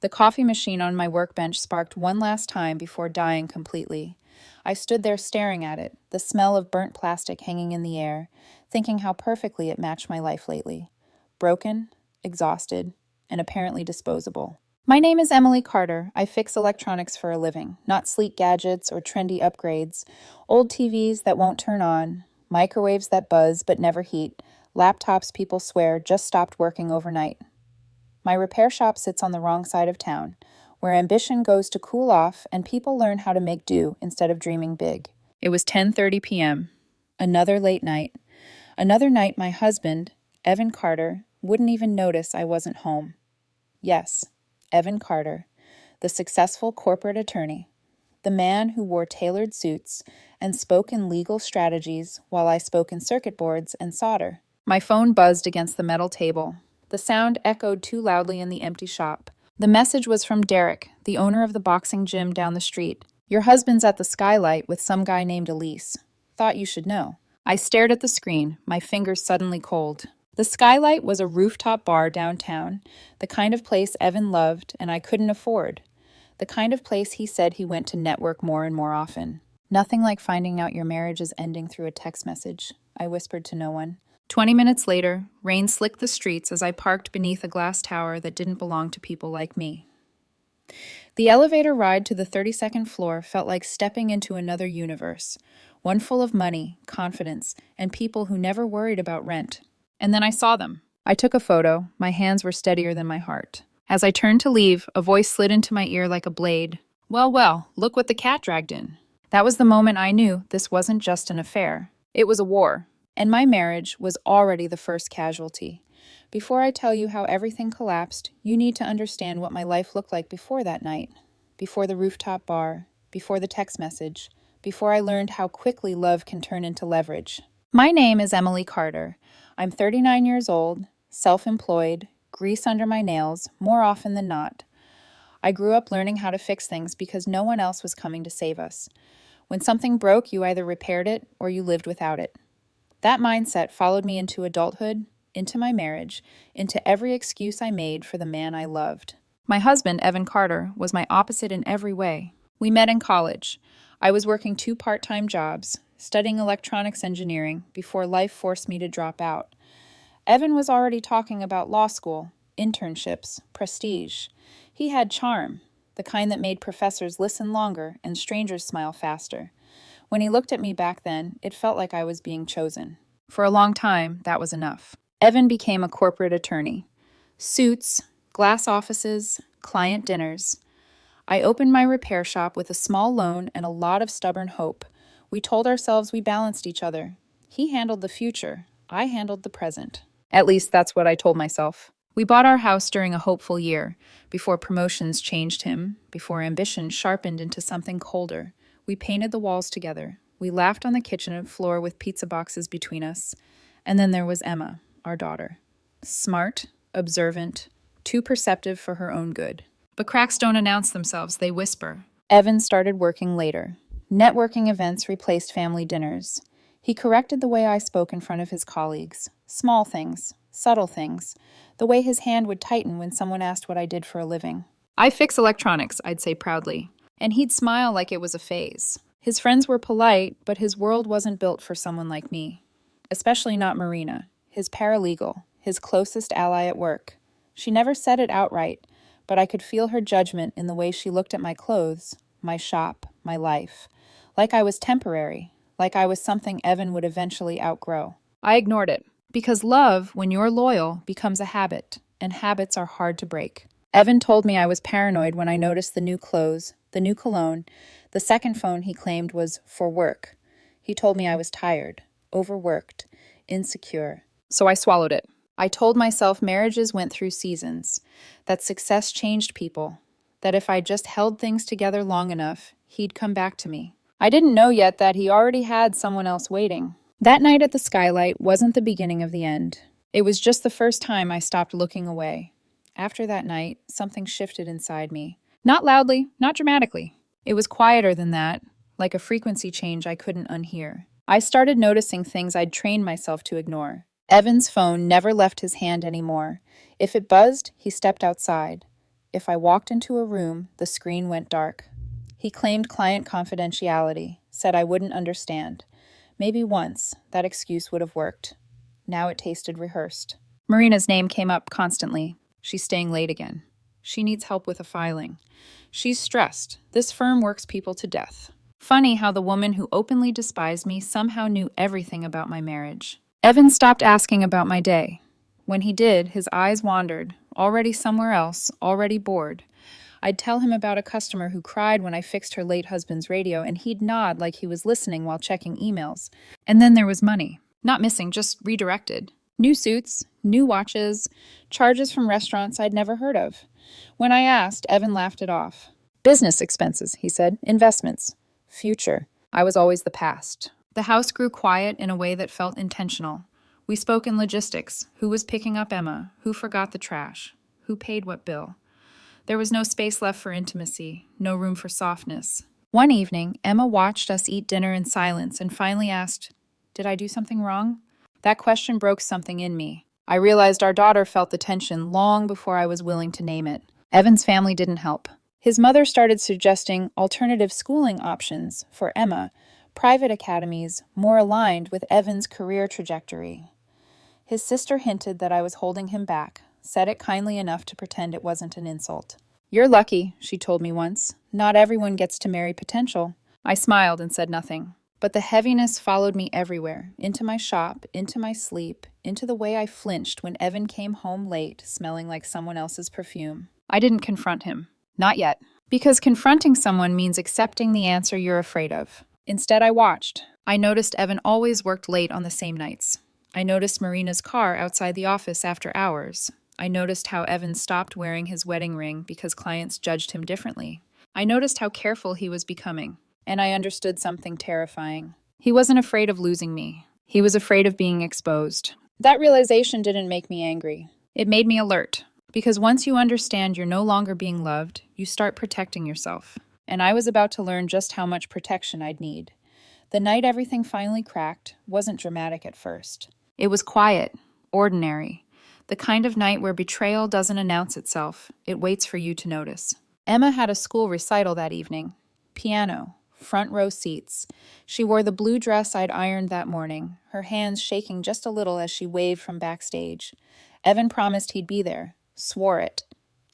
The coffee machine on my workbench sparked one last time before dying completely. I stood there staring at it, the smell of burnt plastic hanging in the air, thinking how perfectly it matched my life lately. Broken, exhausted, and apparently disposable. My name is Emily Carter. I fix electronics for a living, not sleek gadgets or trendy upgrades. Old TVs that won't turn on, microwaves that buzz but never heat, laptops people swear just stopped working overnight. My repair shop sits on the wrong side of town, where ambition goes to cool off and people learn how to make do instead of dreaming big. It was 10:30 p.m. Another late night. Another night my husband, Evan Carter, wouldn't even notice I wasn't home. Yes, Evan Carter, the successful corporate attorney, the man who wore tailored suits and spoke in legal strategies while I spoke in circuit boards and solder. My phone buzzed against the metal table. The sound echoed too loudly in the empty shop. The message was from Derek, the owner of the boxing gym down the street. Your husband's at the Skylight with some guy named Elise. Thought you should know. I stared at the screen, my fingers suddenly cold. The Skylight was a rooftop bar downtown, the kind of place Evan loved and I couldn't afford. The kind of place he said he went to network more and more often. Nothing like finding out your marriage is ending through a text message, I whispered to no one. 20 minutes later, rain slicked the streets as I parked beneath a glass tower that didn't belong to people like me. The elevator ride to the 32nd floor felt like stepping into another universe, one full of money, confidence, and people who never worried about rent. And then I saw them. I took a photo. My hands were steadier than my heart. As I turned to leave, a voice slid into my ear like a blade. Well, look what the cat dragged in. That was the moment I knew this wasn't just an affair. It was a war. And my marriage was already the first casualty. Before I tell you how everything collapsed, you need to understand what my life looked like before that night, before the rooftop bar, before the text message, before I learned how quickly love can turn into leverage. My name is Emily Carter. I'm 39 years old, self-employed, grease under my nails, more often than not. I grew up learning how to fix things because no one else was coming to save us. When something broke, you either repaired it or you lived without it. That mindset followed me into adulthood, into my marriage, into every excuse I made for the man I loved. My husband, Evan Carter, was my opposite in every way. We met in college. I was working 2 part-time jobs, studying electronics engineering, before life forced me to drop out. Evan was already talking about law school, internships, prestige. He had charm, the kind that made professors listen longer and strangers smile faster. When he looked at me back then, it felt like I was being chosen. For a long time, that was enough. Evan became a corporate attorney. Suits, glass offices, client dinners. I opened my repair shop with a small loan and a lot of stubborn hope. We told ourselves we balanced each other. He handled the future. I handled the present. At least that's what I told myself. We bought our house during a hopeful year, before promotions changed him, before ambition sharpened into something colder. We painted the walls together. We laughed on the kitchen floor with pizza boxes between us. And then there was Emma, our daughter. Smart, observant, too perceptive for her own good. But cracks don't announce themselves, they whisper. Evan started working later. Networking events replaced family dinners. He corrected the way I spoke in front of his colleagues. Small things, subtle things. The way his hand would tighten when someone asked what I did for a living. I fix electronics, I'd say proudly. And he'd smile like it was a phase. His friends were polite, but his world wasn't built for someone like me. Especially not Marina, his paralegal, his closest ally at work. She never said it outright, but I could feel her judgment in the way she looked at my clothes, my shop, my life. Like I was temporary, like I was something Evan would eventually outgrow. I ignored it, because love, when you're loyal, becomes a habit, and habits are hard to break. Evan told me I was paranoid when I noticed the new clothes, the new cologne. The second phone he claimed was for work. He told me I was tired, overworked, insecure. So I swallowed it. I told myself marriages went through seasons, that success changed people, that if I just held things together long enough, he'd come back to me. I didn't know yet that he already had someone else waiting. That night at the Skylight wasn't the beginning of the end. It was just the first time I stopped looking away. After that night, something shifted inside me. Not loudly, not dramatically. It was quieter than that, like a frequency change I couldn't unhear. I started noticing things I'd trained myself to ignore. Evan's phone never left his hand anymore. If it buzzed, he stepped outside. If I walked into a room, the screen went dark. He claimed client confidentiality, said I wouldn't understand. Maybe once, that excuse would have worked. Now it tasted rehearsed. Marina's name came up constantly. She's staying late again. She needs help with a filing. She's stressed. This firm works people to death. Funny how the woman who openly despised me somehow knew everything about my marriage. Evan stopped asking about my day. When he did, his eyes wandered, already somewhere else, already bored. I'd tell him about a customer who cried when I fixed her late husband's radio, and he'd nod like he was listening while checking emails. And then there was money. Not missing, just redirected. New suits, new watches, charges from restaurants I'd never heard of. When I asked, Evan laughed it off. Business expenses, he said. Investments. Future. I was always the past. The house grew quiet in a way that felt intentional. We spoke in logistics. Who was picking up Emma? Who forgot the trash? Who paid what bill? There was no space left for intimacy, no room for softness. One evening, Emma watched us eat dinner in silence and finally asked, "Did I do something wrong?" That question broke something in me. I realized our daughter felt the tension long before I was willing to name it. Evan's family didn't help. His mother started suggesting alternative schooling options for Emma, private academies more aligned with Evan's career trajectory. His sister hinted that I was holding him back, said it kindly enough to pretend it wasn't an insult. "You're lucky," she told me once. "Not everyone gets to marry potential." I smiled and said nothing. But the heaviness followed me everywhere, into my shop, into my sleep, into the way I flinched when Evan came home late, smelling like someone else's perfume. I didn't confront him. Not yet. Because confronting someone means accepting the answer you're afraid of. Instead, I watched. I noticed Evan always worked late on the same nights. I noticed Marina's car outside the office after hours. I noticed how Evan stopped wearing his wedding ring because clients judged him differently. I noticed how careful he was becoming. And I understood something terrifying. He wasn't afraid of losing me. He was afraid of being exposed. That realization didn't make me angry. It made me alert. Because once you understand you're no longer being loved, you start protecting yourself. And I was about to learn just how much protection I'd need. The night everything finally cracked wasn't dramatic at first. It was quiet, ordinary. The kind of night where betrayal doesn't announce itself. It waits for you to notice. Emma had a school recital that evening. Piano. Front row seats. She wore the blue dress I'd ironed that morning, her hands shaking just a little as she waved from backstage. Evan promised he'd be there, swore it.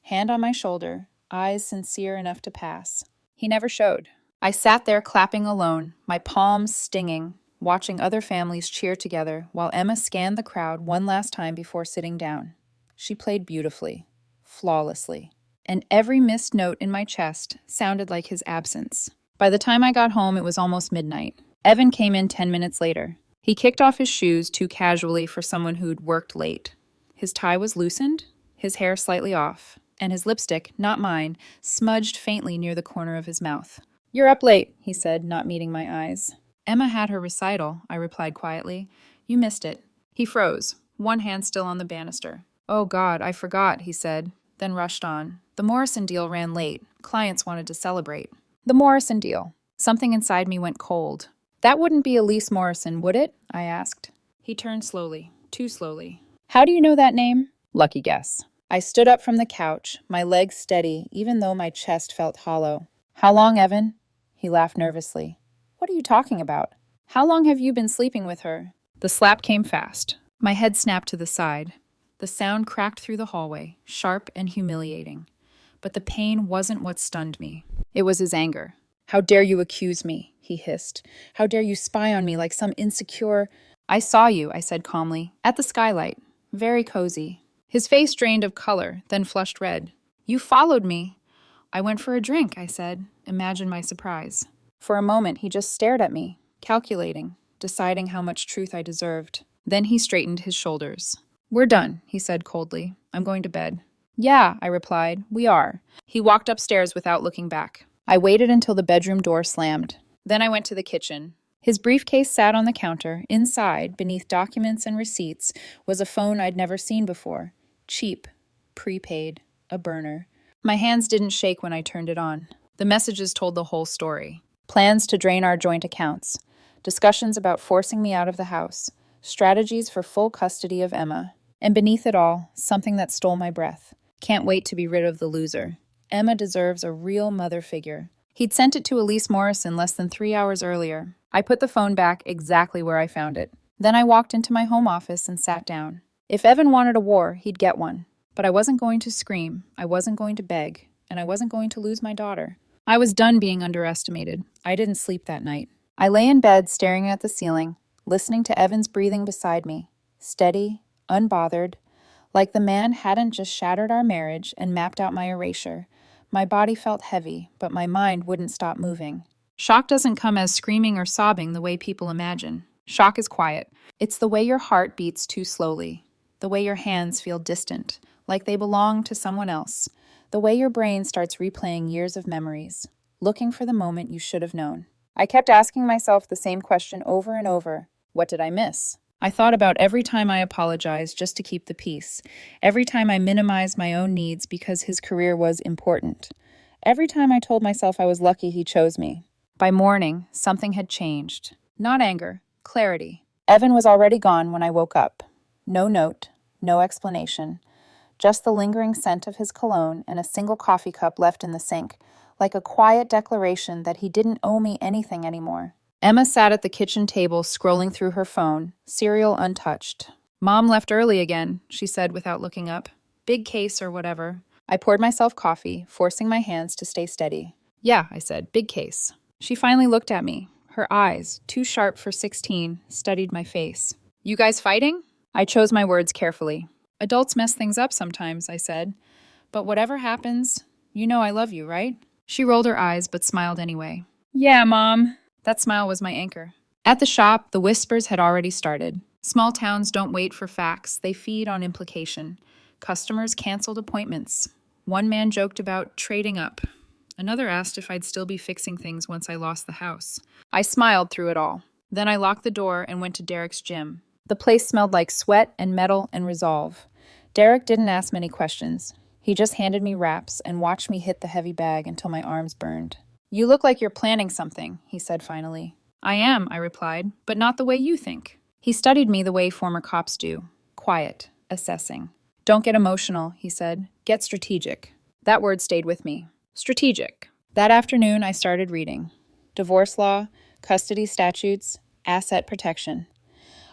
Hand on my shoulder, eyes sincere enough to pass. He never showed. I sat there clapping alone, my palms stinging, watching other families cheer together while Emma scanned the crowd one last time before sitting down. She played beautifully, flawlessly, and every missed note in my chest sounded like his absence. By the time I got home, it was almost midnight. Evan came in 10 minutes later. He kicked off his shoes too casually for someone who'd worked late. His tie was loosened, his hair slightly off, and his lipstick, not mine, smudged faintly near the corner of his mouth. "You're up late," he said, not meeting my eyes. "Emma had her recital," I replied quietly. "You missed it." He froze, one hand still on the banister. "Oh God, I forgot," he said, then rushed on. "The Morrison deal ran late. Clients wanted to celebrate." The Morrison deal. Something inside me went cold. "That wouldn't be Elise Morrison, would it?" I asked. He turned slowly, too slowly. "How do you know that name?" "Lucky guess." I stood up from the couch, my legs steady, even though my chest felt hollow. "How long, Evan?" He laughed nervously. "What are you talking about? How long have you been sleeping with her?" The slap came fast. My head snapped to the side. The sound cracked through the hallway, sharp and humiliating. But the pain wasn't what stunned me. It was his anger. "How dare you accuse me?" he hissed. "How dare you spy on me like some insecure—" "I saw you," I said calmly, "at the skylight. Very cozy." His face drained of color, then flushed red. "You followed me." "I went for a drink," I said. Imagine my surprise. For a moment, he just stared at me, calculating, deciding how much truth I deserved. Then he straightened his shoulders. "We're done," he said coldly. "I'm going to bed." "Yeah," I replied, "we are." He walked upstairs without looking back. I waited until the bedroom door slammed. Then I went to the kitchen. His briefcase sat on the counter. Inside, beneath documents and receipts, was a phone I'd never seen before. Cheap, prepaid, a burner. My hands didn't shake when I turned it on. The messages told the whole story. Plans to drain our joint accounts. Discussions about forcing me out of the house. Strategies for full custody of Emma. And beneath it all, something that stole my breath. Can't wait to be rid of the loser. Emma deserves a real mother figure. He'd sent it to Elise Morrison less than 3 hours earlier. I put the phone back exactly where I found it. Then I walked into my home office and sat down. If Evan wanted a war, he'd get one. But I wasn't going to scream, I wasn't going to beg, and I wasn't going to lose my daughter. I was done being underestimated. I didn't sleep that night. I lay in bed staring at the ceiling, listening to Evan's breathing beside me, steady, unbothered, like the man hadn't just shattered our marriage and mapped out my erasure. My body felt heavy, but my mind wouldn't stop moving. Shock doesn't come as screaming or sobbing the way people imagine. Shock is quiet. It's the way your heart beats too slowly, the way your hands feel distant, like they belong to someone else, the way your brain starts replaying years of memories, looking for the moment you should have known. I kept asking myself the same question over and over. What did I miss? I thought about every time I apologized just to keep the peace, every time I minimized my own needs because his career was important, every time I told myself I was lucky he chose me. By morning, something had changed. Not anger, clarity. Evan was already gone when I woke up. No note, no explanation, just the lingering scent of his cologne and a single coffee cup left in the sink, like a quiet declaration that he didn't owe me anything anymore. Emma sat at the kitchen table scrolling through her phone, cereal untouched. "Mom left early again," she said without looking up. "Big case or whatever." I poured myself coffee, forcing my hands to stay steady. "Yeah," I said, "big case." She finally looked at me. Her eyes, too sharp for 16, studied my face. "You guys fighting?" I chose my words carefully. "Adults mess things up sometimes," I said. "But whatever happens, you know I love you, right?" She rolled her eyes but smiled anyway. "Yeah, Mom." That smile was my anchor. At the shop, the whispers had already started. Small towns don't wait for facts, they feed on implication. Customers canceled appointments. One man joked about trading up. Another asked if I'd still be fixing things once I lost the house. I smiled through it all. Then I locked the door and went to Derek's gym. The place smelled like sweat and metal and resolve. Derek didn't ask many questions. He just handed me wraps and watched me hit the heavy bag until my arms burned. "You look like you're planning something," he said finally. "I am," I replied, "but not the way you think." He studied me the way former cops do. Quiet, assessing. "Don't get emotional," he said. "Get strategic." That word stayed with me. Strategic. That afternoon, I started reading. Divorce law, custody statutes, asset protection.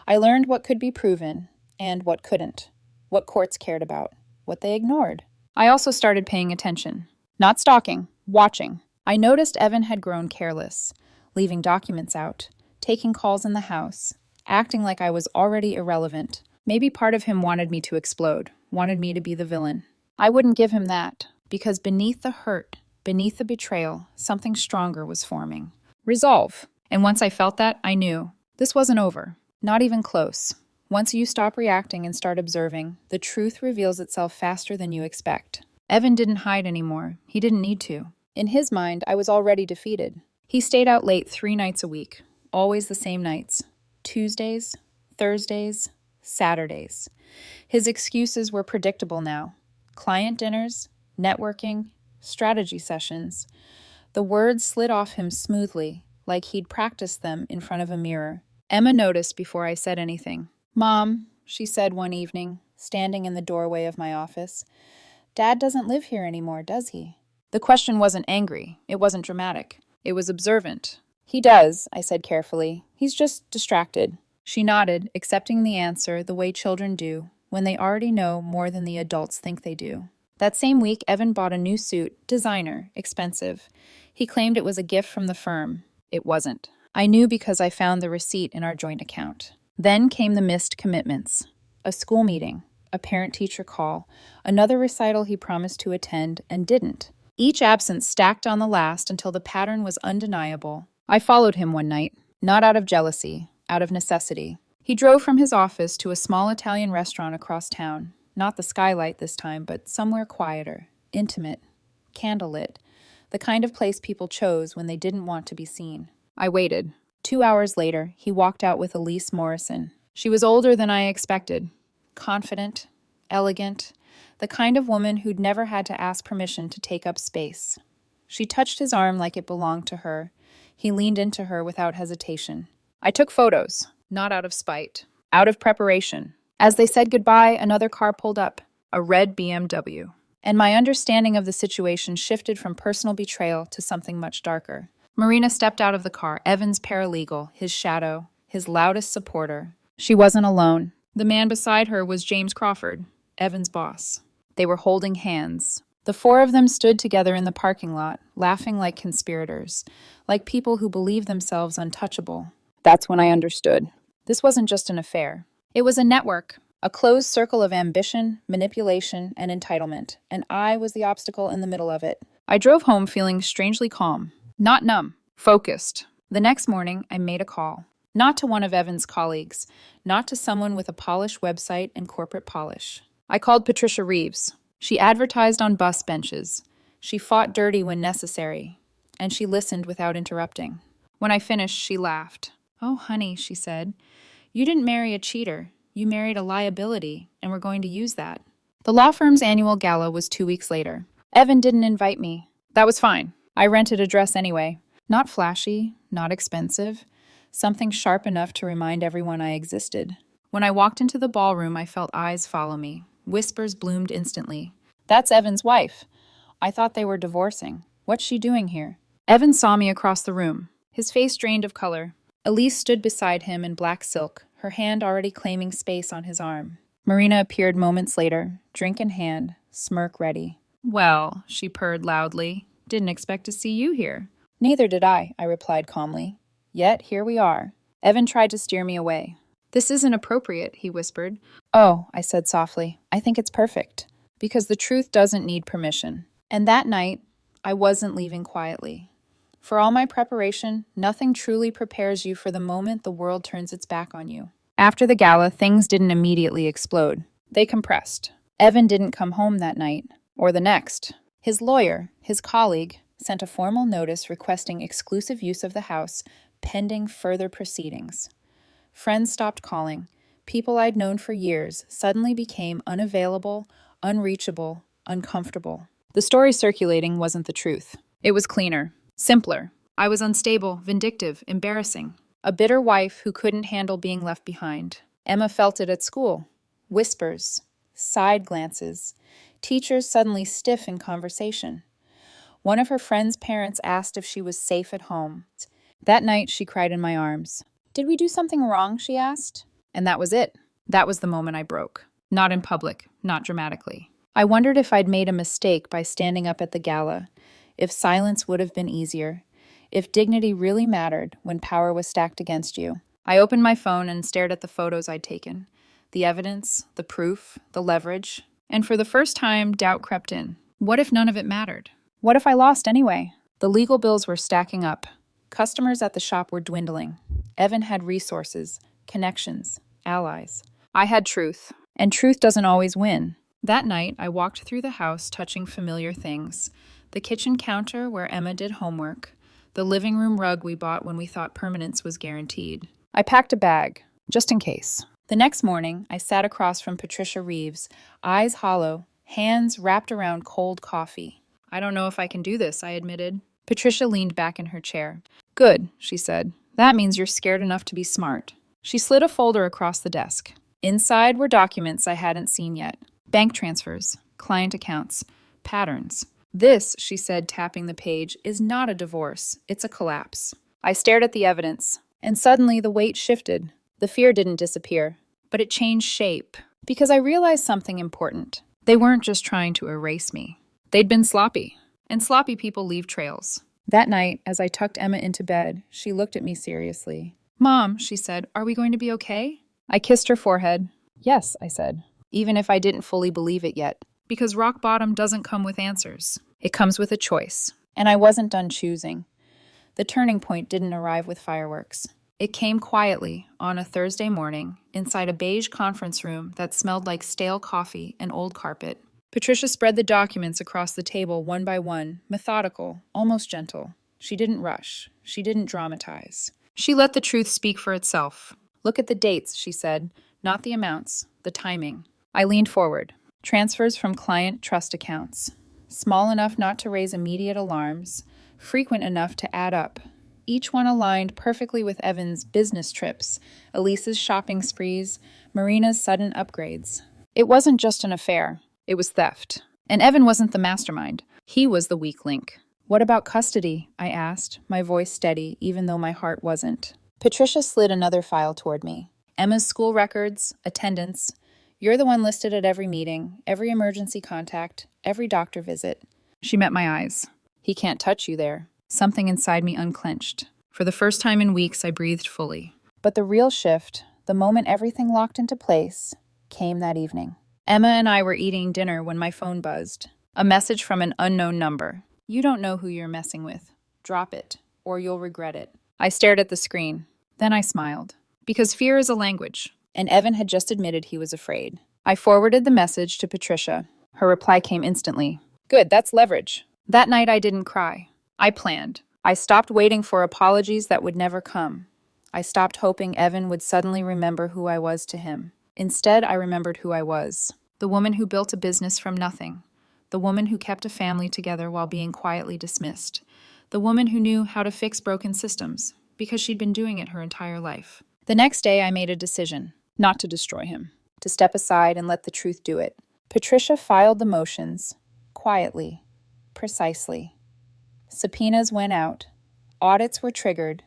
I learned what could be proven and what couldn't, what courts cared about, what they ignored. I also started paying attention. Not stalking, watching. I noticed Evan had grown careless, leaving documents out, taking calls in the house, acting like I was already irrelevant. Maybe part of him wanted me to explode, wanted me to be the villain. I wouldn't give him that, because beneath the hurt, beneath the betrayal, something stronger was forming. Resolve. And once I felt that, I knew. This wasn't over. Not even close. Once you stop reacting and start observing, the truth reveals itself faster than you expect. Evan didn't hide anymore. He didn't need to. In his mind, I was already defeated. He stayed out late 3 nights a week, always the same nights. Tuesdays, Thursdays, Saturdays. His excuses were predictable now. Client dinners, networking, strategy sessions. The words slid off him smoothly, like he'd practiced them in front of a mirror. Emma noticed before I said anything. "Mom," she said one evening, standing in the doorway of my office, "Dad doesn't live here anymore, does he?" The question wasn't angry. It wasn't dramatic. It was observant. "He does," I said carefully. "He's just distracted." She nodded, accepting the answer the way children do, when they already know more than the adults think they do. That same week, Evan bought a new suit, designer, expensive. He claimed it was a gift from the firm. It wasn't. I knew because I found the receipt in our joint account. Then came the missed commitments. A school meeting, a parent-teacher call, another recital he promised to attend and didn't. Each absence stacked on the last until the pattern was undeniable. I followed him one night, not out of jealousy, out of necessity. He drove from his office to a small Italian restaurant across town. Not the skylight this time, but somewhere quieter, intimate, candlelit, the kind of place people chose when they didn't want to be seen. I waited. 2 hours later, he walked out with Elise Morrison. She was older than I expected. Confident, elegant, the kind of woman who'd never had to ask permission to take up space. She touched his arm like it belonged to her. He leaned into her without hesitation. I took photos, not out of spite, out of preparation. As they said goodbye, another car pulled up, a red BMW. And my understanding of the situation shifted from personal betrayal to something much darker. Marina stepped out of the car, Evan's paralegal, his shadow, his loudest supporter. She wasn't alone. The man beside her was James Crawford, Evan's boss. They were holding hands. The four of them stood together in the parking lot, laughing like conspirators, like people who believed themselves untouchable. That's when I understood. This wasn't just an affair. It was a network, a closed circle of ambition, manipulation, and entitlement, and I was the obstacle in the middle of it. I drove home feeling strangely calm, not numb, focused. The next morning, I made a call. Not to one of Evan's colleagues, not to someone with a polished website and corporate polish. I called Patricia Reeves. She advertised on bus benches. She fought dirty when necessary, and she listened without interrupting. When I finished, she laughed. "Oh, honey," she said, "you didn't marry a cheater. You married a liability, and we're going to use that." The law firm's annual gala was 2 weeks later. Evan didn't invite me. That was fine. I rented a dress anyway. Not flashy, not expensive. Something sharp enough to remind everyone I existed. When I walked into the ballroom, I felt eyes follow me. Whispers bloomed instantly. "That's Evan's wife. I thought they were divorcing. What's she doing here?" Evan saw me across the room. His face drained of color. Elise stood beside him in black silk, her hand already claiming space on his arm. Marina appeared moments later, drink in hand, smirk ready. "Well," she purred loudly, "didn't expect to see you here." "Neither did I replied calmly. Yet here we are. Evan tried to steer me away. "This isn't appropriate," he whispered. "Oh," I said softly, "I think it's perfect. Because the truth doesn't need permission." And that night, I wasn't leaving quietly. For all my preparation, nothing truly prepares you for the moment the world turns its back on you. After the gala, things didn't immediately explode. They compressed. Evan didn't come home that night, or the next. His lawyer, his colleague, sent a formal notice requesting exclusive use of the house, pending further proceedings. Friends stopped calling. People I'd known for years suddenly became unavailable, unreachable, uncomfortable. The story circulating wasn't the truth. It was cleaner, simpler. I was unstable, vindictive, embarrassing. A bitter wife who couldn't handle being left behind. Emma felt it at school. Whispers, side glances, teachers suddenly stiff in conversation. One of her friend's parents asked if she was safe at home. That night, she cried in my arms. "Did we do something wrong?" she asked. And that was it. That was the moment I broke. Not in public, not dramatically. I wondered if I'd made a mistake by standing up at the gala, if silence would have been easier, if dignity really mattered when power was stacked against you. I opened my phone and stared at the photos I'd taken. The evidence, the proof, the leverage. And for the first time, doubt crept in. What if none of it mattered? What if I lost anyway? The legal bills were stacking up. Customers at the shop were dwindling. Evan had resources, connections, allies. I had truth, and truth doesn't always win. That night, I walked through the house touching familiar things. The kitchen counter where Emma did homework, the living room rug we bought when we thought permanence was guaranteed. I packed a bag, just in case. The next morning, I sat across from Patricia Reeves, eyes hollow, hands wrapped around cold coffee. "I don't know if I can do this," I admitted. Patricia leaned back in her chair. "Good," she said. "That means you're scared enough to be smart." She slid a folder across the desk. Inside were documents I hadn't seen yet. Bank transfers, client accounts, patterns. "This," she said, tapping the page, "is not a divorce. It's a collapse." I stared at the evidence, and suddenly the weight shifted. The fear didn't disappear, but it changed shape. Because I realized something important. They weren't just trying to erase me. They'd been sloppy, and sloppy people leave trails. That night, as I tucked Emma into bed, she looked at me seriously. "Mom," she said, "are we going to be okay?" I kissed her forehead. "Yes," I said, even if I didn't fully believe it yet. Because rock bottom doesn't come with answers. It comes with a choice. And I wasn't done choosing. The turning point didn't arrive with fireworks. It came quietly, on a Thursday morning, inside a beige conference room that smelled like stale coffee and old carpet. Patricia spread the documents across the table one by one, methodical, almost gentle. She didn't rush. She didn't dramatize. She let the truth speak for itself. "Look at the dates," she said, "not the amounts, the timing." I leaned forward. Transfers from client trust accounts. Small enough not to raise immediate alarms, frequent enough to add up. Each one aligned perfectly with Evan's business trips, Elise's shopping sprees, Marina's sudden upgrades. It wasn't just an affair. It was theft. And Evan wasn't the mastermind. He was the weak link. "What about custody?" I asked, my voice steady, even though my heart wasn't. Patricia slid another file toward me. "Emma's school records, attendance. You're the one listed at every meeting, every emergency contact, every doctor visit." She met my eyes. "He can't touch you there." Something inside me unclenched. For the first time in weeks, I breathed fully. But the real shift, the moment everything locked into place, came that evening. Emma and I were eating dinner when my phone buzzed. A message from an unknown number. "You don't know who you're messing with. Drop it, or you'll regret it." I stared at the screen. Then I smiled. Because fear is a language, and Evan had just admitted he was afraid. I forwarded the message to Patricia. Her reply came instantly. "Good, that's leverage." That night I didn't cry. I planned. I stopped waiting for apologies that would never come. I stopped hoping Evan would suddenly remember who I was to him. Instead, I remembered who I was. The woman who built a business from nothing. The woman who kept a family together while being quietly dismissed. The woman who knew how to fix broken systems, because she'd been doing it her entire life. The next day, I made a decision, not to destroy him, to step aside and let the truth do it. Patricia filed the motions, quietly, precisely. Subpoenas went out. Audits were triggered.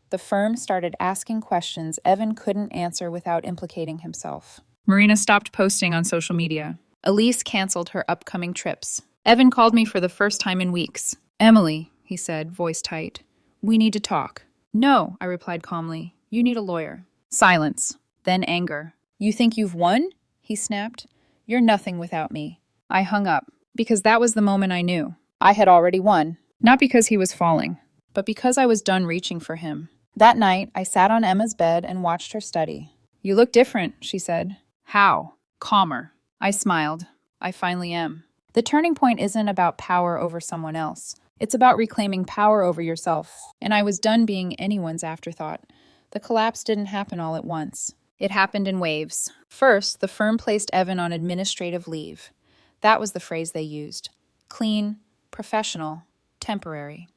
The firm started asking questions Evan couldn't answer without implicating himself. Marina stopped posting on social media. Elise canceled her upcoming trips. Evan called me for the first time in weeks. "Emily," he said, voice tight, "we need to talk." "No," I replied calmly. "You need a lawyer." Silence. Then anger. "You think you've won?" he snapped. "You're nothing without me." I hung up, because that was the moment I knew. I had already won. Not because he was falling, but because I was done reaching for him. That night, I sat on Emma's bed and watched her study. "You look different," she said. "How?" "Calmer." I smiled. I finally am. The turning point isn't about power over someone else. It's about reclaiming power over yourself. And I was done being anyone's afterthought. The collapse didn't happen all at once. It happened in waves. First, the firm placed Evan on administrative leave. That was the phrase they used. Clean, professional, temporary.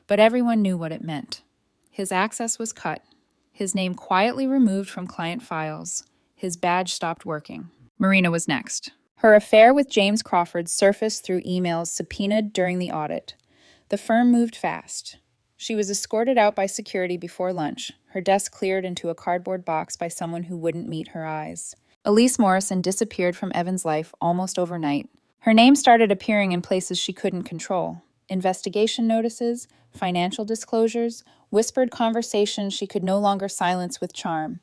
But everyone knew what it meant. His access was cut. His name quietly removed from client files. His badge stopped working. Marina was next. Her affair with James Crawford surfaced through emails subpoenaed during the audit. The firm moved fast. She was escorted out by security before lunch, her desk cleared into a cardboard box by someone who wouldn't meet her eyes. Elise Morrison disappeared from Evan's life almost overnight. Her name started appearing in places she couldn't control. Investigation notices, financial disclosures, whispered conversations she could no longer silence with charm.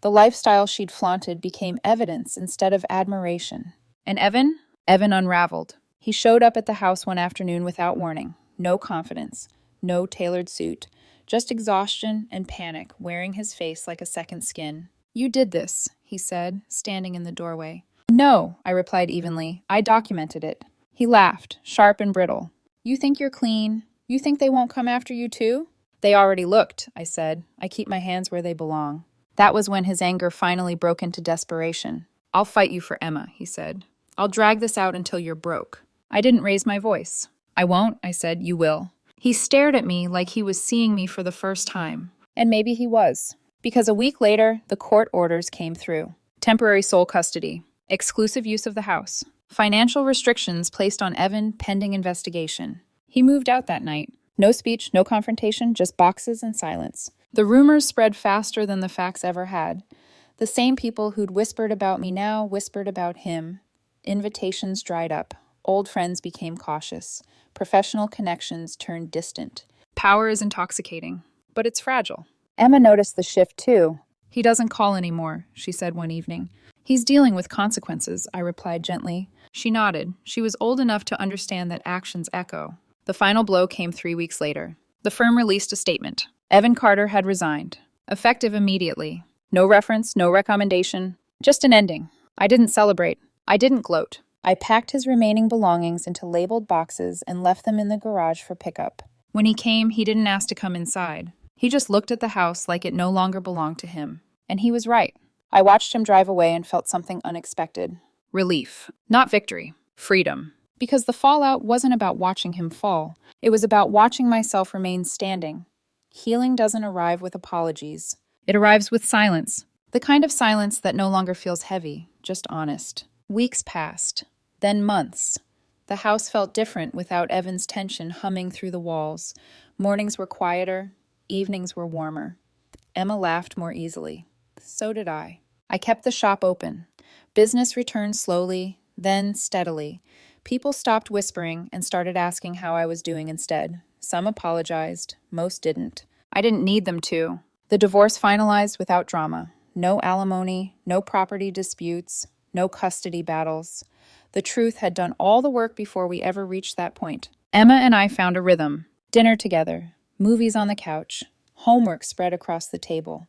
The lifestyle she'd flaunted became evidence instead of admiration. And Evan? Evan unraveled. He showed up at the house one afternoon without warning. No confidence. No tailored suit. Just exhaustion and panic wearing his face like a second skin. "You did this," he said, standing in the doorway. "No," I replied evenly. "I documented it." He laughed, sharp and brittle. "You think you're clean? You think they won't come after you too?" "They already looked," I said. "I keep my hands where they belong." That was when his anger finally broke into desperation. "I'll fight you for Emma," he said. "I'll drag this out until you're broke." I didn't raise my voice. "I won't," I said. "You will." He stared at me like he was seeing me for the first time. And maybe he was. Because a week later, the court orders came through. Temporary sole custody. Exclusive use of the house. Financial restrictions placed on Evan pending investigation. He moved out that night. No speech, no confrontation, just boxes and silence. The rumors spread faster than the facts ever had. The same people who'd whispered about me now whispered about him. Invitations dried up. Old friends became cautious. Professional connections turned distant. Power is intoxicating, but it's fragile. Emma noticed the shift too. "He doesn't call anymore," she said one evening. "He's dealing with consequences," I replied gently. She nodded. She was old enough to understand that actions echo. The final blow came 3 weeks later. The firm released a statement. Evan Carter had resigned. Effective immediately. No reference, no recommendation. Just an ending. I didn't celebrate. I didn't gloat. I packed his remaining belongings into labeled boxes and left them in the garage for pickup. When he came, he didn't ask to come inside. He just looked at the house like it no longer belonged to him. And he was right. I watched him drive away and felt something unexpected. Relief. Not victory. Freedom. Because the fallout wasn't about watching him fall. It was about watching myself remain standing. Healing doesn't arrive with apologies. It arrives with silence. The kind of silence that no longer feels heavy, just honest. Weeks passed. Then months. The house felt different without Evan's tension humming through the walls. Mornings were quieter, evenings were warmer. Emma laughed more easily. So did I. I kept the shop open. Business returned slowly, then steadily. People stopped whispering and started asking how I was doing instead. Some apologized, most didn't. I didn't need them to. The divorce finalized without drama. No alimony, no property disputes, no custody battles. The truth had done all the work before we ever reached that point. Emma and I found a rhythm. Dinner together, movies on the couch, homework spread across the table.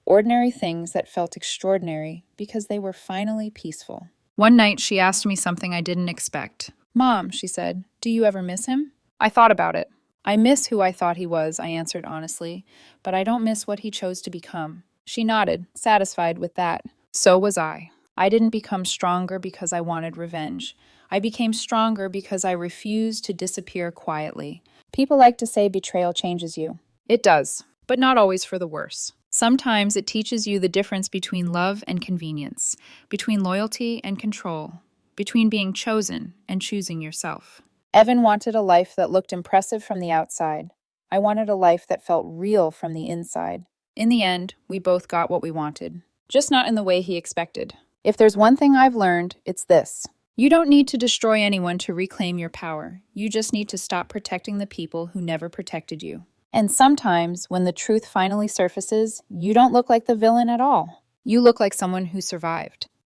Ordinary things that felt extraordinary because they were finally peaceful. One night, she asked me something I didn't expect. "Mom," she said, "do you ever miss him?" I thought about it. "I miss who I thought he was," I answered honestly, "but I don't miss what he chose to become." She nodded, satisfied with that. So was I. I didn't become stronger because I wanted revenge. I became stronger because I refused to disappear quietly. People like to say betrayal changes you. It does, but not always for the worse. Sometimes it teaches you the difference between love and convenience, between loyalty and control, between being chosen and choosing yourself. Evan wanted a life that looked impressive from the outside. I wanted a life that felt real from the inside. In the end, we both got what we wanted, just not in the way he expected. If there's one thing I've learned, it's this. You don't need to destroy anyone to reclaim your power. You just need to stop protecting the people who never protected you. And sometimes, when the truth finally surfaces, you don't look like the villain at all. You look like someone who survived.